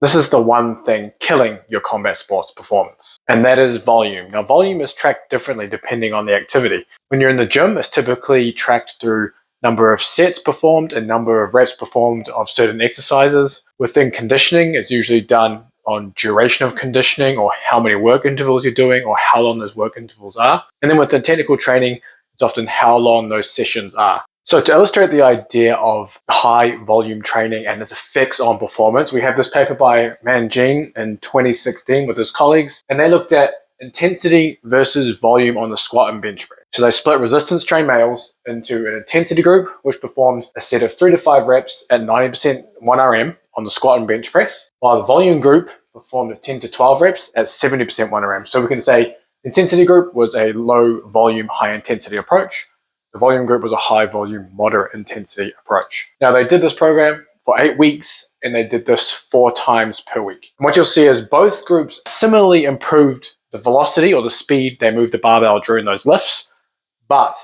This is the one thing killing your combat sports performance, and that is volume. Now, volume is tracked differently depending on the activity. When you're in the gym, it's typically tracked through number of sets performed and number of reps performed of certain exercises. Within conditioning, it's usually done on duration of conditioning or how many work intervals you're doing or how long those work intervals are. And then within technical training, it's often how long those sessions are. So to illustrate the idea of high volume training and its effects on performance, we have this paper by Mangine in 2016 with his colleagues, and they looked at intensity versus volume on the squat and bench press. So they split resistance trained males into an intensity group, which performed a set of 3 to 5 reps at 90% 1RM on the squat and bench press, while the volume group performed 10 to 12 reps at 70% 1RM. So we can say intensity group was a low volume, high intensity approach. The volume group was a high volume, moderate intensity approach. Now they did this program for 8 weeks and they did this 4 times per week. And what you'll see is both groups similarly improved the velocity or the speed they moved the barbell during those lifts, but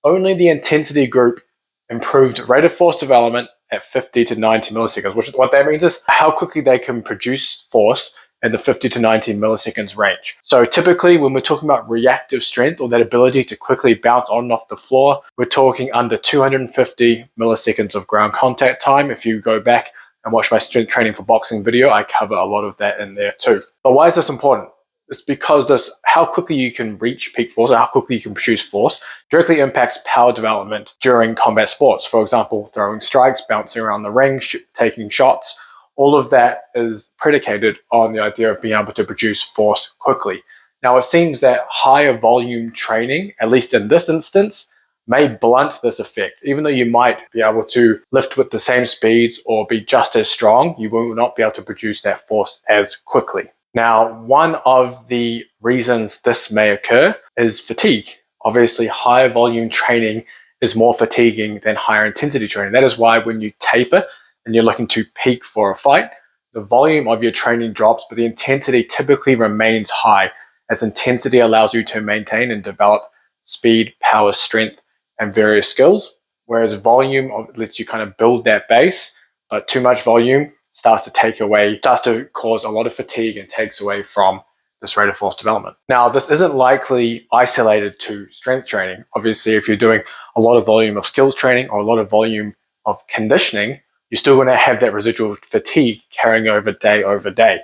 only the intensity group improved rate of force development at 50 to 90 milliseconds, which is what that means is how quickly they can produce force in the 50 to 90 milliseconds range. So typically when we're talking about reactive strength or that ability to quickly bounce on and off the floor, we're talking under 250 milliseconds of ground contact time. If you go back and watch my strength training for boxing video, I cover a lot of that in there too. But why is this important? It's because how quickly you can reach peak force or how quickly you can produce force directly impacts power development during combat sports. For example, throwing strikes, bouncing around the ring, taking shots. All of that is predicated on the idea of being able to produce force quickly. Now, it seems that higher volume training, at least in this instance, may blunt this effect. Even though you might be able to lift with the same speeds or be just as strong, you will not be able to produce that force as quickly. Now, one of the reasons this may occur is fatigue. Obviously, higher volume training is more fatiguing than higher intensity training. That is why when you taper and you're looking to peak for a fight, the volume of your training drops, but the intensity typically remains high, as intensity allows you to maintain and develop speed, power, strength, and various skills, whereas volume lets you kind of build that base, but too much volume starts to cause a lot of fatigue and takes away from this rate of force development. Now, this isn't likely isolated to strength training. Obviously, if you're doing a lot of volume of skills training or a lot of volume of conditioning, you're still going to have that residual fatigue carrying over day.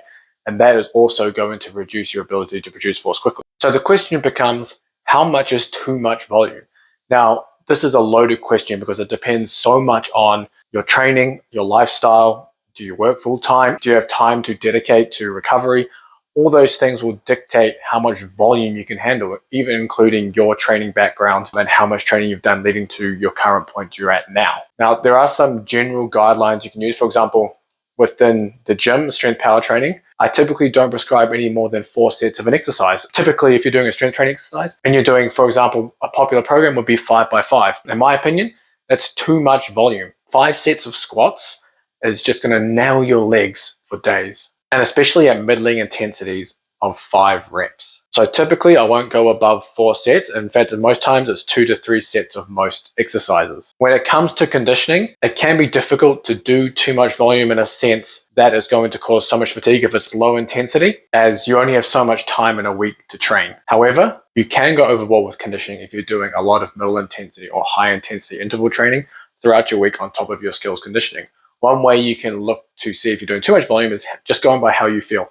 And that is also going to reduce your ability to produce force quickly. So the question becomes, how much is too much volume? Now, this is a loaded question because it depends so much on your training, your lifestyle. Do you work full time? Do you have time to dedicate to recovery? All those things will dictate how much volume you can handle, even including your training background and how much training you've done leading to your current point you're at now. Now, there are some general guidelines you can use. For example, within the gym, strength power training, I typically don't prescribe any more than 4 sets of an exercise. Typically, if you're doing a strength training exercise and you're doing, for example, a popular program would be 5x5. In my opinion, that's too much volume. 5 sets of squats is just going to nail your legs for days, and especially at middling intensities of 5 reps. So typically I won't go above 4 sets. In fact, most times it's 2 to 3 sets of most exercises. When it comes to conditioning, it can be difficult to do too much volume in a sense that is going to cause so much fatigue if it's low intensity, as you only have so much time in a week to train. However, you can go overboard with conditioning if you're doing a lot of middle intensity or high intensity interval training throughout your week on top of your skills conditioning. One way you can look to see if you're doing too much volume is just going by how you feel.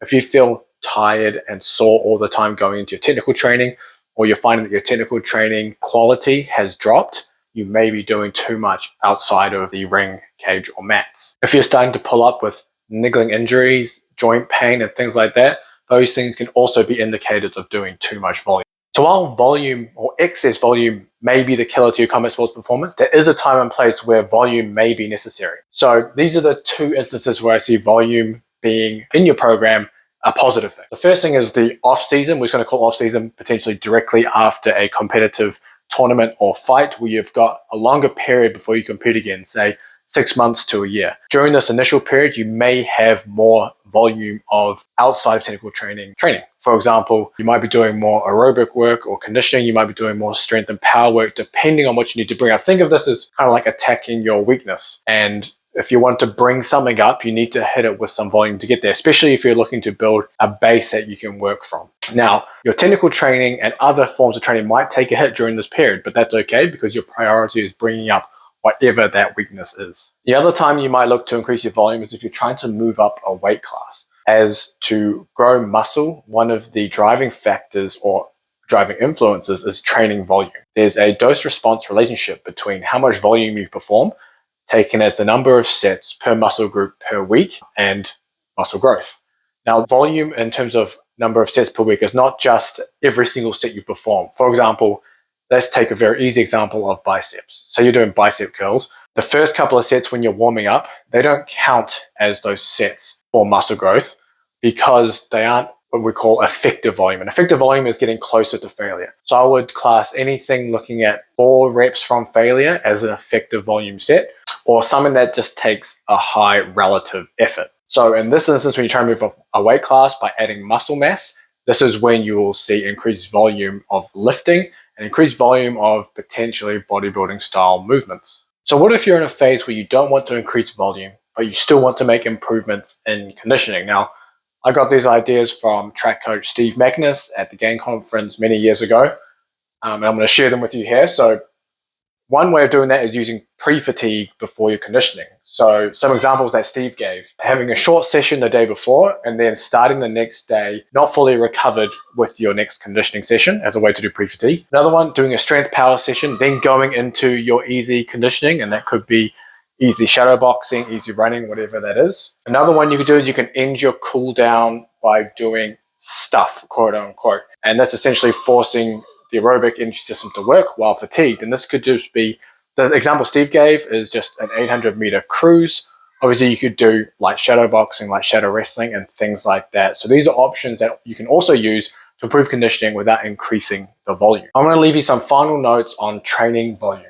If you feel tired and sore all the time going into your technical training, or you're finding that your technical training quality has dropped, you may be doing too much outside of the ring, cage, or mats. If you're starting to pull up with niggling injuries, joint pain, and things like that, those things can also be indicators of doing too much volume. So while volume or excess volume may be the killer to your combat sports performance, there is a time and place where volume may be necessary. So these are the 2 instances where I see volume being in your program a positive thing. The first thing is the off season. We're just going to call off season potentially directly after a competitive tournament or fight where you've got a longer period before you compete again, say 6 months to a year. During this initial period, you may have more volume of outside of technical training. For example, you might be doing more aerobic work or conditioning, you might be doing more strength and power work, depending on what you need to bring up. Think of this as kind of like attacking your weakness. And if you want to bring something up, you need to hit it with some volume to get there, especially if you're looking to build a base that you can work from. Now, your technical training and other forms of training might take a hit during this period, but that's okay because your priority is bringing up whatever that weakness is. The other time you might look to increase your volume is if you're trying to move up a weight class. As to grow muscle, one of the driving factors or driving influences is training volume. There's a dose-response relationship between how much volume you perform, taken as the number of sets per muscle group per week, and muscle growth. Now, volume in terms of number of sets per week is not just every single set you perform. For example, let's take a very easy example of biceps. So you're doing bicep curls. The first couple of sets when you're warming up, they don't count as those sets for muscle growth because they aren't what we call effective volume. And effective volume is getting closer to failure. So I would class anything looking at 4 reps from failure as an effective volume set, or something that just takes a high relative effort. So in this instance, when you try to move up a weight class by adding muscle mass, this is when you will see increased volume of lifting and increased volume of potentially bodybuilding style movements. So what if you're in a phase where you don't want to increase volume, but you still want to make improvements in conditioning? Now, I got these ideas from track coach Steve Magnus at the Gain Conference many years ago, and I'm going to share them with you here. So one way of doing that is using pre-fatigue before your conditioning. So some examples that Steve gave: having a short session the day before and then starting the next day not fully recovered with your next conditioning session as a way to do pre-fatigue. Another one, doing a strength power session, then going into your easy conditioning, and that could be easy shadow boxing, easy running, whatever that is. Another one you could do is you can end your cool down by doing stuff, quote unquote. And that's essentially forcing the aerobic energy system to work while fatigued. And this could just be, the example Steve gave is just an 800-meter cruise. Obviously, you could do like shadow boxing, like shadow wrestling, and things like that. So these are options that you can also use to improve conditioning without increasing the volume. I'm going to leave you some final notes on training volume.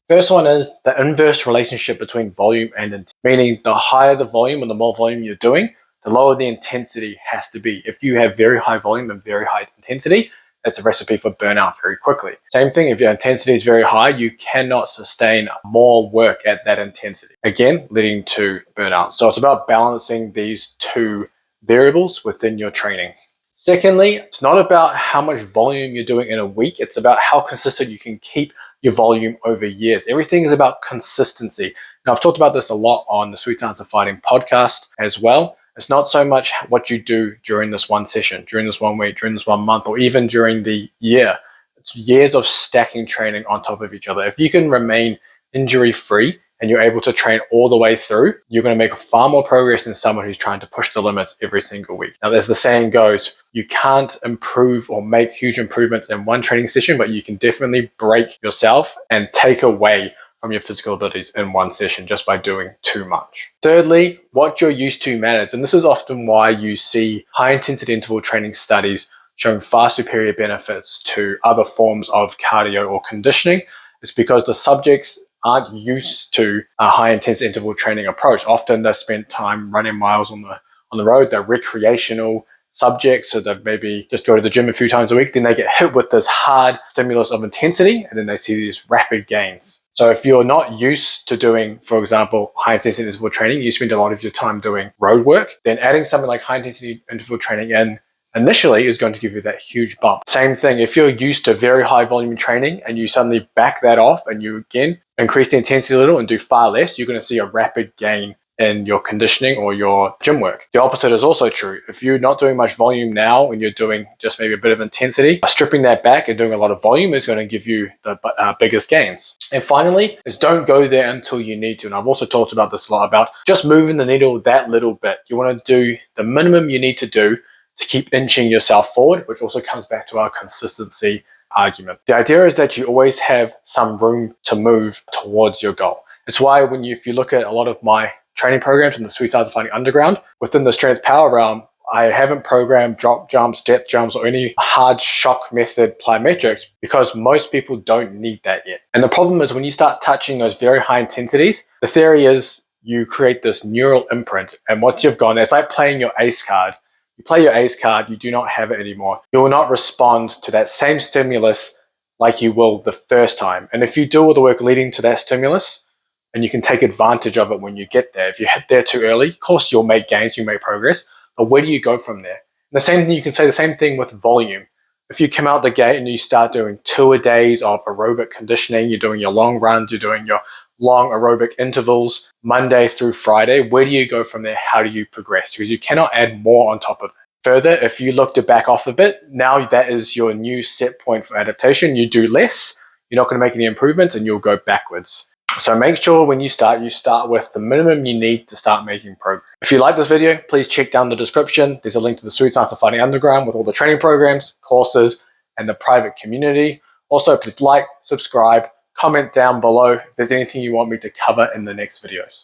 First one is the inverse relationship between volume and intensity, meaning the higher the volume and the more volume you're doing, the lower the intensity has to be. If you have very high volume and very high intensity, that's a recipe for burnout very quickly. Same thing, if your intensity is very high, you cannot sustain more work at that intensity, again, leading to burnout. So it's about balancing these two variables within your training. Secondly, it's not about how much volume you're doing in a week, it's about how consistent you can keep your volume over years. Everything is about consistency. Now, I've talked about this a lot on the Sweet Science of Fighting podcast as well. It's not so much what you do during this one session, during this 1 week, during this 1 month, or even during the year. It's years of stacking training on top of each other. If you can remain injury-free and you're able to train all the way through, you're going to make far more progress than someone who's trying to push the limits every single week. Now, as the saying goes, you can't improve or make huge improvements in one training session, but you can definitely break yourself and take away from your physical abilities in one session just by doing too much. Thirdly, what you're used to matters. And this is often why you see high intensity interval training studies showing far superior benefits to other forms of cardio or conditioning. It's because the subjects aren't used to a high intensity interval training approach. Often they've spent time running miles on the road. They're recreational subjects, so they maybe just go to the gym a few times a week. Then they get hit with this hard stimulus of intensity, and then they see these rapid gains. So if you're not used to doing, for example, high intensity interval training, you spend a lot of your time doing road work, then adding something like high intensity interval training in initially is going to give you that huge bump. Same thing, if you're used to very high volume training and you suddenly back that off and you again increase the intensity a little and do far less, you're going to see a rapid gain in your conditioning or your gym work. The opposite is also true. If you're not doing much volume now and you're doing just maybe a bit of intensity, stripping that back and doing a lot of volume is going to give you the biggest gains. And finally, is don't go there until you need to. And I've also talked about this a lot, about just moving the needle that little bit. You want to do the minimum you need to do to keep inching yourself forward, which also comes back to our consistency argument. The idea is that you always have some room to move towards your goal. It's why if you look at a lot of my training programs in the Sweet Science of Fighting Underground, within the strength power realm, I haven't programmed drop jumps, depth jumps, or any hard shock method plyometrics because most people don't need that yet. And the problem is when you start touching those very high intensities, the theory is you create this neural imprint. And once you've gone, it's like playing your ace card. You play your ace card, you do not have it anymore. You will not respond to that same stimulus like you will the first time. And if you do all the work leading to that stimulus, and you can take advantage of it when you get there. If you hit there too early, of course you'll make gains, you make progress, but where do you go from there? And the same thing, you can say the same thing with volume. If you come out the gate and you start doing 2-a-days of aerobic conditioning, you're doing your long runs, you're doing your long aerobic intervals, Monday through Friday, where do you go from there? How do you progress? Because you cannot add more on top of it. Further, if you look to back off a bit, now that is your new set point for adaptation. You do less, you're not going to make any improvements, and you'll go backwards. So make sure when you start with the minimum you need to start making progress. If you like this video, please check down the description. There's a link to the Sweet Science of Fighting Underground with all the training programs, courses, and the private community. Also, please like, subscribe, comment down below if there's anything you want me to cover in the next videos.